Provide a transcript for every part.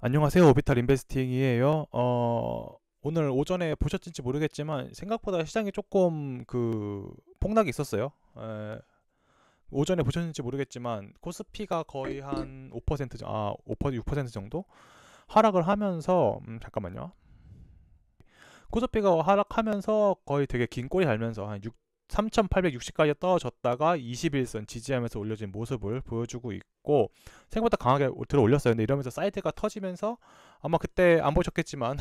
안녕하세요. 오비탈 인베스팅이에요. 오늘 오전에 보셨는지 모르겠지만 생각보다 시장이 조금 폭락이 있었어요. 오전에 보셨는지 모르겠지만 코스피가 거의 한 5% 6% 정도 하락을 하면서 잠깐만요. 코스피가 하락하면서 거의 되게 긴 꼬리 달면서 한 3,860까지 떨어졌다가 21선 지지하면서 올려진 모습을 보여주고 있고, 생각보다 강하게 들어 올렸어요. 근데 이러면서 사이드가 터지면서 아마 그때 안 보셨겠지만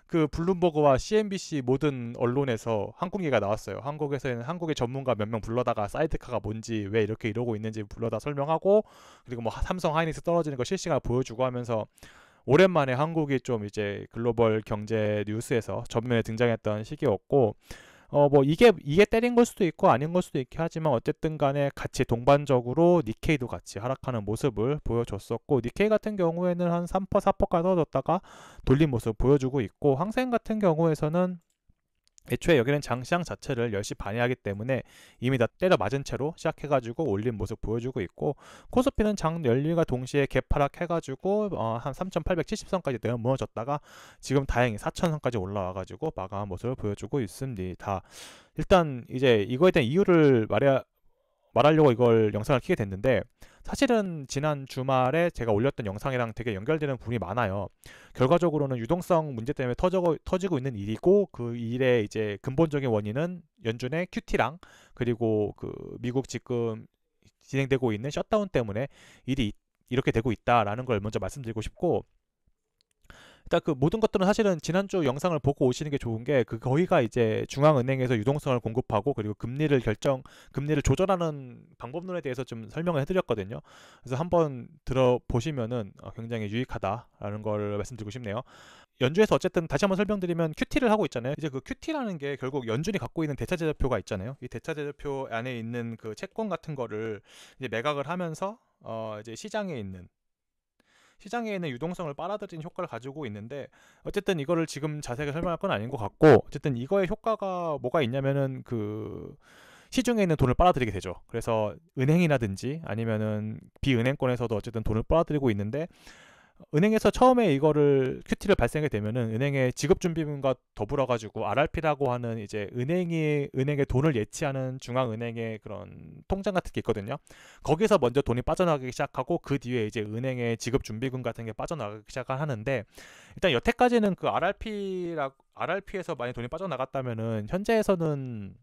그 블룸버그와 CNBC 모든 언론에서 한국 얘기가 나왔어요. 한국에서는 한국의 전문가 몇 명 불러다가 사이드카가 뭔지 왜 이렇게 이러고 있는지 불러다 설명하고, 그리고 뭐 삼성 하이닉스 떨어지는 거 실시간 보여주고 하면서 오랜만에 한국이 좀 이제 글로벌 경제 뉴스에서 전면에 등장했던 시기였고, 뭐 이게 때린 걸 수도 있고 아닌 걸 수도 있긴 하지만 어쨌든 간에 같이 동반적으로 니케이도 같이 하락하는 모습을 보여줬었고, 니케이 같은 경우에는 한 3%, 4%까지 떨어졌다가 돌린 모습 보여주고 있고, 항생 같은 경우에서는 애초에 여기는 장시장 자체를 10시 반에 하기 때문에 이미 다 때려 맞은 채로 시작해가지고 올린 모습 보여주고 있고, 코스피는 장 열리가 동시에 개파락해가지고 한 3,870선까지 내어 무너졌다가 지금 다행히 4,000선까지 올라와가지고 마감한 모습을 보여주고 있습니다. 일단 이제 이거에 대한 이유를 말하려고 이걸 영상을 키게 됐는데, 사실은 지난 주말에 제가 올렸던 영상이랑 되게 연결되는 부분이 많아요. 결과적으로는 유동성 문제 때문에 터지고 있는 일이고, 그 일의 이제 근본적인 원인은 연준의 QT랑 그리고 미국 지금 진행되고 있는 셧다운 때문에 일이 이렇게 되고 있다라는 걸 먼저 말씀드리고 싶고, 일단 그 모든 것들은 사실은 지난주 영상을 보고 오시는 게 좋은 게, 거기가 이제 중앙은행에서 유동성을 공급하고 그리고 금리를 조절하는 방법론에 대해서 좀 설명을 해드렸거든요. 그래서 한번 들어보시면은 굉장히 유익하다라는 걸 말씀드리고 싶네요. 연준에서 어쨌든 다시 한번 설명드리면 QT를 하고 있잖아요. 이제 그 QT라는 게 결국 연준이 갖고 있는 대차제도표가 있잖아요. 이 대차제도표 안에 있는 그 채권 같은 거를 이제 매각을 하면서 이제 시장에 있는 유동성을 빨아들이는 효과를 가지고 있는데, 어쨌든 이거를 지금 자세하게 설명할 건 아닌 것 같고, 어쨌든 이거의 효과가 뭐가 있냐면은 시중에 있는 돈을 빨아들이게 되죠. 그래서 은행이라든지 아니면은 비은행권에서도 어쨌든 돈을 빨아들이고 있는데, 은행에서 처음에 이거를 QT를 발생하게 되면은 은행의 지급준비금과 더불어 가지고 RRP라고 하는 이제 은행의 돈을 예치하는 중앙은행의 그런 통장 같은 게 있거든요. 거기서 먼저 돈이 빠져나가기 시작하고 그 뒤에 이제 은행의 지급준비금 같은 게 빠져나가기 시작하는데, 일단 여태까지는 그 RRP에서 많이 돈이 빠져나갔다면은 현재에서는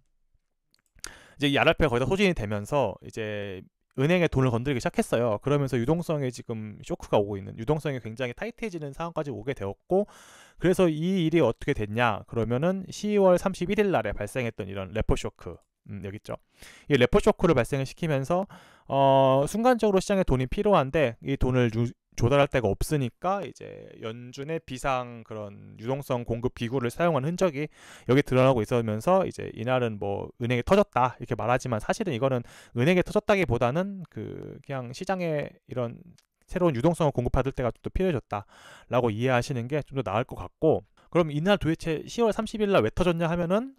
이제 이 RRP가 거의 다 소진이 되면서 이제 은행에 돈을 건드리기 시작했어요. 그러면서 유동성에 지금 쇼크가 오고 있는, 유동성이 굉장히 타이트해지는 상황까지 오게 되었고, 그래서 이 일이 어떻게 됐냐 그러면은 10월 31일 날에 발생했던 이런 레포 쇼크, 여기 있죠. 이 레포 쇼크를 발생을 시키면서 순간적으로 시장에 돈이 필요한데 이 돈을 조달할 데가 없으니까 이제 연준의 비상 그런 유동성 공급 기구를 사용한 흔적이 여기 드러나고 있으면서, 이제 이날은 뭐 은행에 터졌다 이렇게 말하지만 사실은 이거는 은행에 터졌다기보다는 그냥 시장에 이런 새로운 유동성을 공급받을 때가 또 필요해졌다라고 이해하시는 게 좀 더 나을 것 같고, 그럼 이날 도대체 10월 30일 날 왜 터졌냐 하면은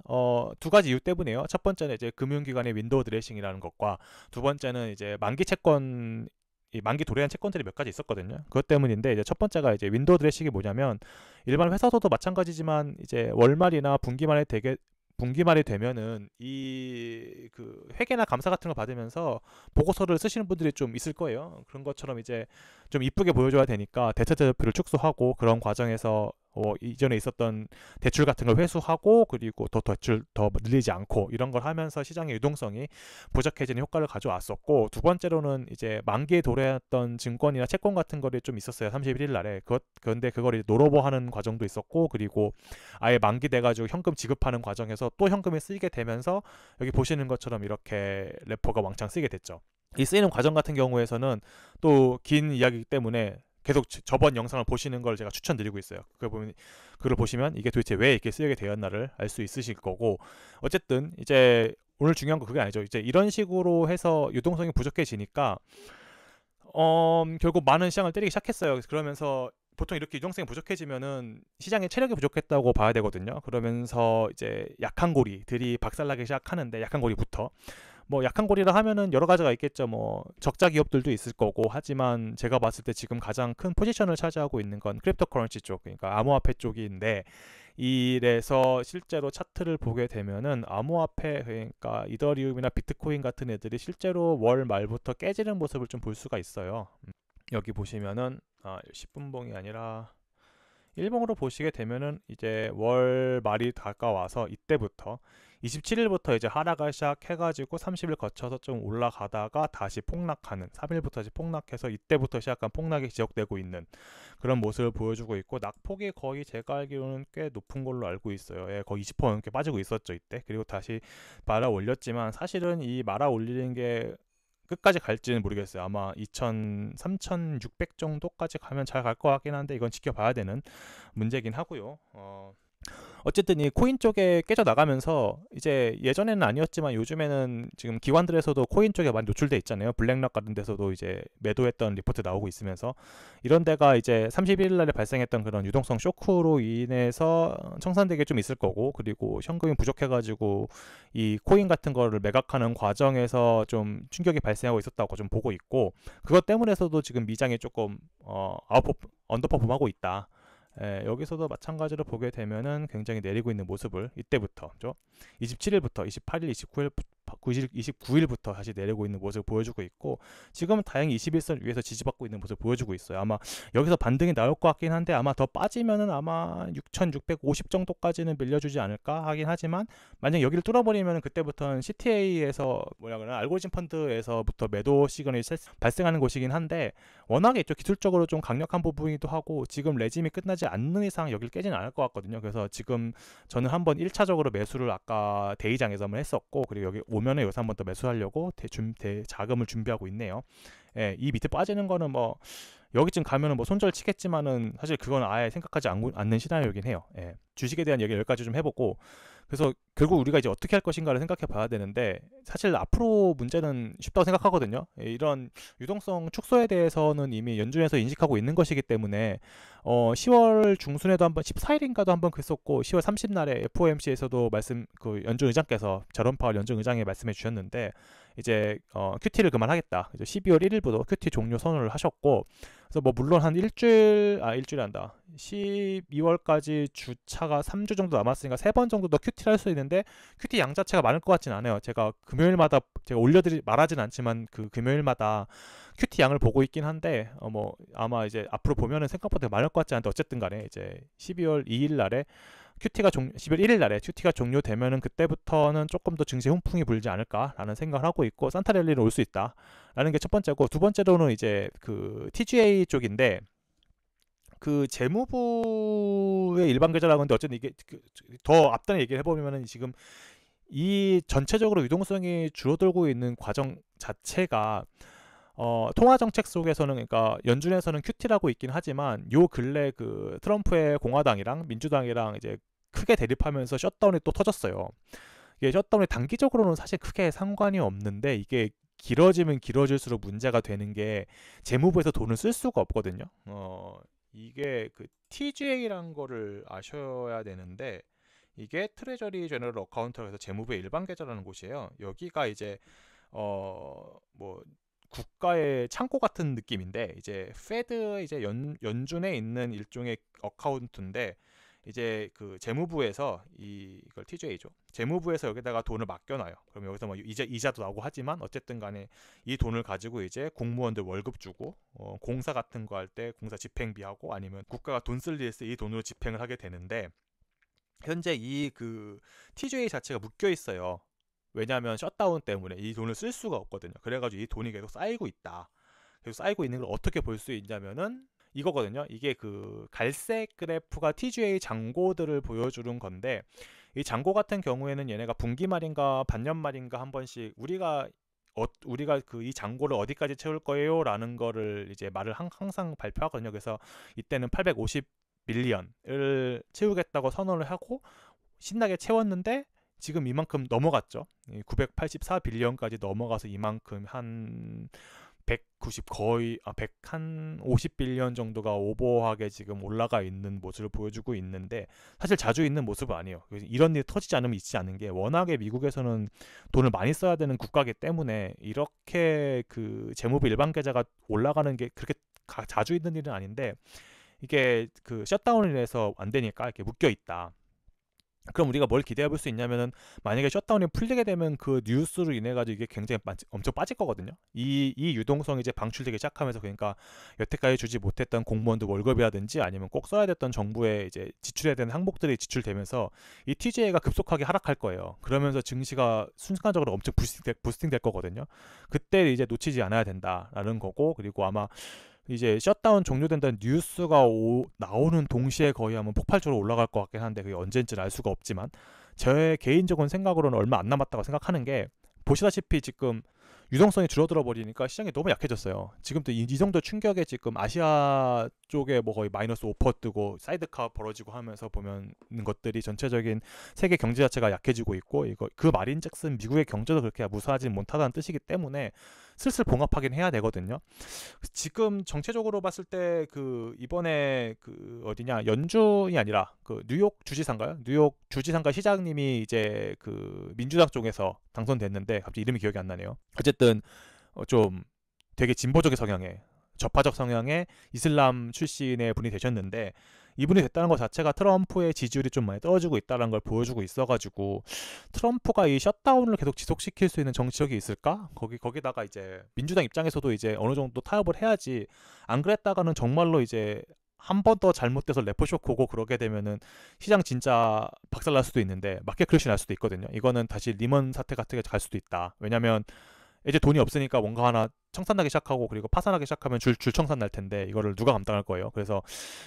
두 가지 이유 때문이에요. 첫 번째는 이제 금융기관의 윈도우 드레싱이라는 것과, 두 번째는 이제 이 만기 도래한 채권들이 몇 가지 있었거든요. 그것 때문인데, 이제 첫 번째가 이제 윈도우 드레싱이 뭐냐면, 일반 회사들도 마찬가지지만 이제 월말이나 분기말이 되면은 회계나 감사 같은 걸 받으면서 보고서를 쓰시는 분들이 좀 있을 거예요. 그런 것처럼 이제 좀 이쁘게 보여줘야 되니까 대차제표를 축소하고, 그런 과정에서 이전에 있었던 대출 같은 걸 회수하고, 그리고 대출 더 늘리지 않고 이런 걸 하면서 시장의 유동성이 부족해지는 효과를 가져왔었고, 두 번째로는 이제 만기에 도래했던 증권이나 채권 같은 거리 좀 있었어요. 31일 날에 그런데 그걸 이제 노로보하는 과정도 있었고, 그리고 아예 만기 돼가지고 현금 지급하는 과정에서 또 현금이 쓰이게 되면서 여기 보시는 것처럼 이렇게 레포가 왕창 쓰이게 됐죠. 이 쓰이는 과정 같은 경우에서는 또 긴 이야기이기 때문에 계속 저번 영상을 보시는 걸 제가 추천드리고 있어요. 그걸 보시면 이게 도대체 왜 이렇게 쓰이게 되었나를 알 수 있으실 거고, 어쨌든 이제 오늘 중요한 건 그게 아니죠. 이제 이런 식으로 해서 유동성이 부족해지니까 결국 많은 시장을 때리기 시작했어요. 그러면서 보통 이렇게 유동성이 부족해지면은 시장의 체력이 부족했다고 봐야 되거든요. 그러면서 이제 약한 고리들이 박살나기 시작하는데, 약한 고리부터 뭐 약한 고리라 하면은 여러 가지가 있겠죠. 뭐 적자 기업들도 있을 거고, 하지만 제가 봤을 때 지금 가장 큰 포지션을 차지하고 있는 건 크립토커런시 쪽, 그러니까 암호화폐 쪽인데, 이래서 실제로 차트를 보게 되면은 암호화폐, 그러니까 이더리움이나 비트코인 같은 애들이 실제로 월 말부터 깨지는 모습을 좀 볼 수가 있어요. 여기 보시면은 10분봉이 아니라 일봉으로 보시게 되면은 이제 월 말이 가까워서 이때부터 27일부터 이제 하락을 시작해가지고 30일 거쳐서 좀 올라가다가 다시 폭락하는, 3일부터 다시 폭락해서 이때부터 시작한 폭락이 지속되고 있는 그런 모습을 보여주고 있고, 낙폭이 거의 제가 알기로는 꽤 높은 걸로 알고 있어요. 예, 거의 20% 넘게 빠지고 있었죠 이때. 그리고 다시 말아 올렸지만, 사실은 이 말아 올리는 게 끝까지 갈지는 모르겠어요. 아마 3,600 정도까지 가면 잘 갈 것 같긴 한데, 이건 지켜봐야 되는 문제긴 하고요. 어쨌든 이 코인 쪽에 깨져 나가면서, 이제 예전에는 아니었지만 요즘에는 지금 기관들에서도 코인 쪽에 많이 노출돼 있잖아요. 블랙락 같은 데서도 이제 매도했던 리포트 나오고 있으면서, 이런 데가 이제 31일 날에 발생했던 그런 유동성 쇼크로 인해서 청산되게 좀 있을 거고, 그리고 현금이 부족해가지고 이 코인 같은 거를 매각하는 과정에서 좀 충격이 발생하고 있었다고 좀 보고 있고, 그것 때문에서도 지금 미장이 조금 언더퍼폼하고 있다. 예, 여기서도 마찬가지로 보게 되면은 굉장히 내리고 있는 모습을 이때부터 27일부터 28일, 29일부터 다시 내리고 있는 모습을 보여주고 있고, 지금은 다행히 21선 위에서 지지받고 있는 모습을 보여주고 있어요. 아마 여기서 반등이 나올 것 같긴 한데, 아마 더 빠지면은 아마 6,650 정도까지는 밀려주지 않을까 하긴 하지만, 만약 여기를 뚫어버리면 그때부터는 CTA에서 알고리즘 펀드에서부터 매도 시그널이 발생하는 곳이긴 한데, 워낙에 이쪽 기술적으로 좀 강력한 부분이기도 하고, 지금 레짐이 끝나지 않는 이상 여기를 깨지는 않을 것 같거든요. 그래서 지금 저는 한번 1차적으로 매수를 아까 대이장에서 한번 했었고, 그리고 여기 오면은 여기서 한번 더 매수하려고 자금을 준비하고 있네요. 예, 이 밑에 빠지는 거는 뭐 여기쯤 가면은 뭐 손절 치겠지만은, 사실 그건 아예 생각하지 않는 시나리오이긴 해요. 예, 주식에 대한 얘기 여기까지 좀 해보고, 그래서 결국 우리가 이제 어떻게 할 것인가를 생각해 봐야 되는데, 사실 앞으로 문제는 쉽다고 생각하거든요. 이런 유동성 축소에 대해서는 이미 연준에서 인식하고 있는 것이기 때문에 10월 중순에도 한번, 14일인가도 한번 그랬었고, 10월 30날에 FOMC에서도 연준 의장께서, 제롬 파월 연준 의장이 말씀해 주셨는데, 이제 QT를 그만하겠다. 이제 12월 1일부터 QT 종료 선언을 하셨고, 그래서 뭐 물론 한 일주일이 한다. 12월까지 주차가 3주 정도 남았으니까 3번 정도 더 QT를 할 수 있는데, QT 양 자체가 많을 것 같진 않아요. 제가 금요일마다 제가 말하진 않지만 그 금요일마다 QT 양을 보고 있긴 한데, 뭐 아마 이제 앞으로 보면은 생각보다 많을 것 같지 않은데, 어쨌든 간에 이제 12월 2일 날에 10월 1일 날에 QT가 종료되면은 그때부터는 조금 더 증시 훈풍이 불지 않을까라는 생각을 하고 있고, 산타랠리는 올 수 있다라는 게 첫 번째고, 두 번째로는 이제 그 TGA 쪽인데, 그 재무부의 일반 계좌라고 하는데, 어쨌든 이게 더 앞단에 얘기를 해보면은, 지금 이 전체적으로 유동성이 줄어들고 있는 과정 자체가 통화 정책 속에서는, 그러니까 연준에서는 QT라고 있긴 하지만, 요 근래 그 트럼프의 공화당이랑 민주당이랑 이제 크게 대립하면서 셧다운이 또 터졌어요. 이게 셧다운이 단기적으로는 사실 크게 상관이 없는데, 이게 길어지면 길어질수록 문제가 되는 게, 재무부에서 돈을 쓸 수가 없거든요. 이게 그 TGA라는 거를 아셔야 되는데, 이게 트레저리 제너럴 어카운트라고 해서 재무부의 일반 계좌라는 곳이에요. 여기가 이제 뭐 국가의 창고 같은 느낌인데, 이제 페드, 이제 연준에 있는 일종의 어카운트인데, 이제 그 재무부에서 이걸 TJ죠. 재무부에서 여기다가 돈을 맡겨놔요. 그럼 여기서 뭐 이자도 나오고 하지만, 어쨌든 간에 이 돈을 가지고 이제 공무원들 월급 주고, 공사 같은 거 할 때 공사 집행비하고, 아니면 국가가 돈 쓸 일에 이 돈으로 집행을 하게 되는데, 현재 이 그 TJ 자체가 묶여 있어요. 왜냐하면 셧다운 때문에 이 돈을 쓸 수가 없거든요. 그래가지고 이 돈이 계속 쌓이고 있다. 계속 쌓이고 있는 걸 어떻게 볼 수 있냐면은 이거거든요. 이게 그 갈색 그래프가 TGA 잔고들을 보여주는 건데, 이 잔고 같은 경우에는 얘네가 분기 말인가 반년 말인가 한 번씩 우리가 그 이 잔고를 어디까지 채울 거예요라는 거를 이제 말을 항상 발표하거든요. 그래서 이때는 850 밀리언을 채우겠다고 선언을 하고 신나게 채웠는데, 지금 이만큼 넘어갔죠. 984 빌리언까지 넘어가서 이만큼 한 190 거의 150빌리언 정도가 오버하게 지금 올라가 있는 모습을 보여주고 있는데 사실 자주 있는 모습은 아니에요. 이런 일이 터지지 않으면 있지 않은 게 워낙에 미국에서는 돈을 많이 써야 되는 국가이기 때문에 이렇게 그 재무부 일반 계좌가 올라가는 게 그렇게 자주 있는 일은 아닌데 이게 그 셧다운을 해서 안 되니까 이렇게 묶여 있다. 그럼 우리가 뭘 기대해 볼 수 있냐면은 만약에 셧다운이 풀리게 되면 그 뉴스로 인해 가지고 이게 굉장히 엄청 빠질 거거든요. 이 유동성이 이제 방출되기 시작하면서 그러니까 여태까지 주지 못했던 공무원들 월급이라든지 아니면 꼭 써야 됐던 정부에 이제 지출해야 되는 항목들이 지출되면서 이 TGA가 급속하게 하락할 거예요. 그러면서 증시가 순간적으로 엄청 부스팅 될 거거든요. 그때 이제 놓치지 않아야 된다라는 거고 그리고 아마 이제 셧다운 종료된다는 뉴스가 나오는 동시에 거의 한번 폭발적으로 올라갈 것 같긴 한데 그게 언제인지는 알 수가 없지만 제 개인적인 생각으로는 얼마 안 남았다고 생각하는 게 보시다시피 지금 유동성이 줄어들어 버리니까 시장이 너무 약해졌어요. 지금도 이 정도 충격에 지금 아시아 쪽에 뭐 거의 마이너스 5% 뜨고 사이드카 벌어지고 하면서 보면 것들이 전체적인 세계 경제 자체가 약해지고 있고 이거 그 말인즉슨 미국의 경제도 그렇게 무사하지 못하다는 뜻이기 때문에 슬슬 봉합하긴 해야 되거든요. 지금 정체적으로 봤을 때 그 이번에 그 어디냐 연준이 아니라 그 뉴욕 주지사인가요? 뉴욕 주지사인가 시장님이 이제 그 민주당 쪽에서 당선됐는데 갑자기 이름이 기억이 안 나네요. 어쨌든 좀 되게 진보적인 성향의 좌파적 성향의 이슬람 출신의 분이 되셨는데 이분이 됐다는 것 자체가 트럼프의 지지율이 좀 많이 떨어지고 있다는 걸 보여주고 있어가지고 트럼프가 이 셧다운을 계속 지속시킬 수 있는 정치력이 있을까? 거기다가 이제 민주당 입장에서도 이제 어느 정도 타협을 해야지 안 그랬다가는 정말로 이제 한 번 더 잘못돼서 레포쇼크 오고 그러게 되면은 시장 진짜 박살날 수도 있는데 마켓 크래시 날 수도 있거든요. 이거는 다시 리먼 사태 같은 게 갈 수도 있다. 왜냐면 이제 돈이 없으니까 뭔가 하나 청산나기 시작하고 그리고 파산하기 시작하면 줄 청산 날 텐데 이거를 누가 감당할 거예요. 그래서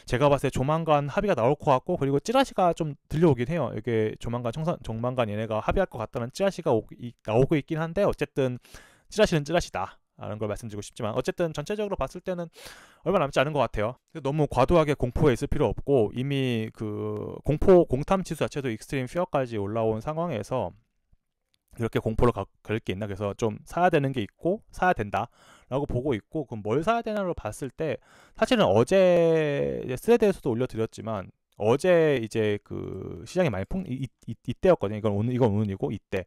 제가 봤을 때 조만간 합의가 나올 것 같고 그리고 찌라시가 좀 들려오긴 해요. 이게 조만간 얘네가 합의할 것 같다는 찌라시가 나오고 있긴 한데 어쨌든 찌라시는 찌라시다. 라는 걸 말씀드리고 싶지만 어쨌든 전체적으로 봤을 때는 얼마 남지 않은 것 같아요. 너무 과도하게 공포에 있을 필요 없고 이미 그 공탐 지수 자체도 익스트림 피어까지 올라온 상황에서 이렇게 공포를 걸릴 게 있나 그래서 좀 사야 되는 게 있고 사야 된다라고 보고 있고 그럼 뭘 사야 되나로 봤을 때 사실은 어제 스레드에서도 올려드렸지만 어제 이제 그 시장이 많이 이때였거든요. 이건 오늘이고 이때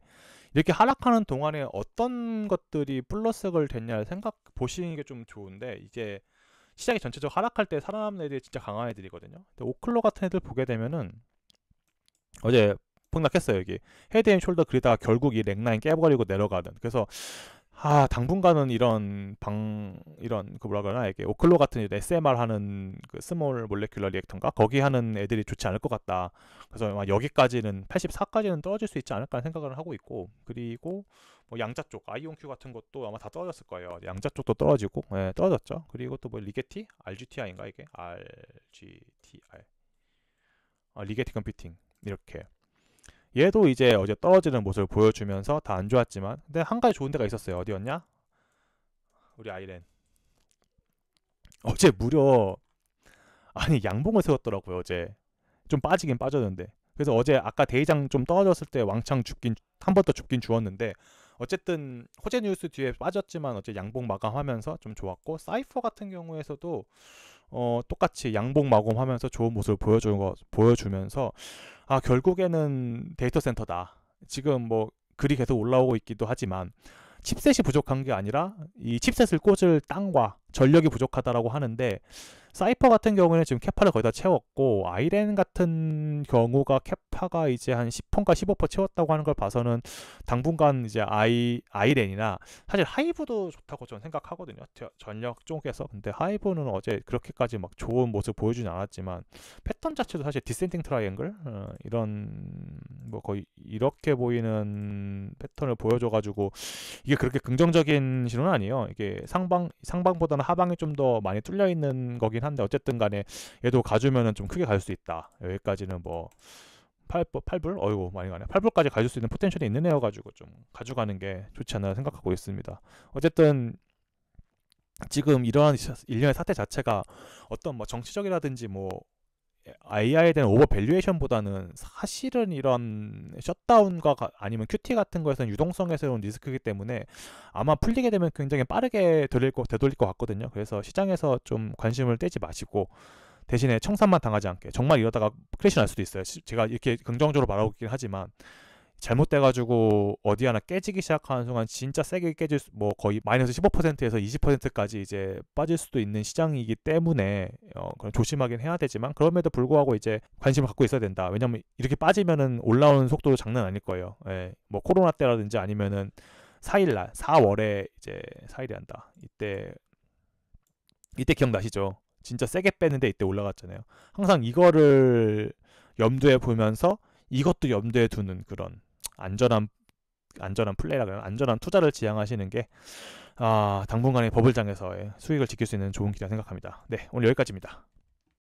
이렇게 하락하는 동안에 어떤 것들이 플러스가 됐냐 보시는 게 좀 좋은데 이제 시장이 전체적으로 하락할 때 살아남는 애들이 진짜 강한 애들이거든요. 근데 오클로 같은 애들 보게 되면은 어제 폭락했어요. 여기 헤드앤숄더 그리다가 결국 이 렉라인 깨버리고 내려가는 그래서 당분간은 이런 그 뭐라 그러나 이게 오클로 같은 SMR 하는 그 스몰 몰레큘러 리액터인가 거기 하는 애들이 좋지 않을 것 같다. 그래서 아마 여기까지는 84까지는 떨어질 수 있지 않을까 생각을 하고 있고 그리고 뭐 양자 쪽 아이온큐 같은 것도 아마 다 떨어졌을 거예요. 양자 쪽도 떨어지고 떨어졌죠. 그리고 또 뭐 리게티 RGTI인가 이게 RGTI 리게티 컴퓨팅 이렇게 얘도 이제 어제 떨어지는 모습을 보여주면서 다 안 좋았지만 근데 한 가지 좋은 데가 있었어요. 어디였냐? 우리 아이렌 어제 무려 양봉을 세웠더라고요. 어제 좀 빠지긴 빠졌는데 그래서 어제 아까 대이장 좀 떨어졌을 때 왕창 한 번 더 죽긴 죽었는데 어쨌든 호재 뉴스 뒤에 빠졌지만 어제 양봉 마감하면서 좀 좋았고 사이퍼 같은 경우에서도 똑같이 양봉 마감하면서 좋은 모습을 보여주면서 결국에는 데이터 센터다. 지금 뭐 글이 계속 올라오고 있기도 하지만 칩셋이 부족한 게 아니라 이 칩셋을 꽂을 땅과 전력이 부족하다라고 하는데 사이퍼 같은 경우에는 지금 캐파를 거의 다 채웠고 아이렌 같은 경우가 캐파가 이제 한 10%인가 15% 채웠다고 하는 걸 봐서는 당분간 이제 아이렌이나 사실 하이브도 좋다고 저는 생각하거든요. 전력 쪽에서. 근데 하이브는 어제 그렇게까지 막 좋은 모습 보여주진 않았지만 패턴 자체도 사실 디센팅 트라이앵글 이런 뭐 거의 이렇게 보이는 패턴을 보여줘가지고 이게 그렇게 긍정적인 신호는 아니에요. 이게 상방보다는 하방이 좀 더 많이 뚫려 있는 거긴 한데 어쨌든 간에 얘도 가주면은 좀 크게 갈 수 있다. 여기까지는 뭐 8불? 어이구 많이 가네. 8불까지 가질 수 있는 포텐셜이 있는 애여가지고 좀 가져가는 게 좋지 않나 생각하고 있습니다. 어쨌든 지금 이러한 일련의 사태 자체가 어떤 뭐 정치적이라든지 뭐 AI에 대한 오버 밸류에이션보다는 사실은 이런 셧다운과 아니면 큐티 같은 거에서는 유동성에서 온 리스크이기 때문에 아마 풀리게 되면 굉장히 빠르게 되돌릴 것 같거든요. 그래서 시장에서 좀 관심을 떼지 마시고 대신에 청산만 당하지 않게, 정말 이러다가 크래시 날 수도 있어요. 제가 이렇게 긍정적으로 말하고 있긴 하지만 잘못돼가지고 어디 하나 깨지기 시작하는 순간 진짜 세게 깨질 뭐 거의 마이너스 15%에서 20%까지 이제 빠질 수도 있는 시장이기 때문에 그럼 조심하긴 해야 되지만, 그럼에도 불구하고 이제 관심을 갖고 있어야 된다. 왜냐면 이렇게 빠지면은 올라오는 속도도 장난 아닐 거예요. 예, 뭐 코로나 때라든지 아니면은 4일날 4월에 이제 4일이 한다. 이때 기억나시죠? 진짜 세게 빼는데 이때 올라갔잖아요. 항상 이거를 염두에 보면서 이것도 염두에 두는 그런 안전한 플레이라고요. 안전한 투자를 지향하시는 게 당분간의 버블장에서의 수익을 지킬 수 있는 좋은 길이라 생각합니다. 네, 오늘 여기까지입니다.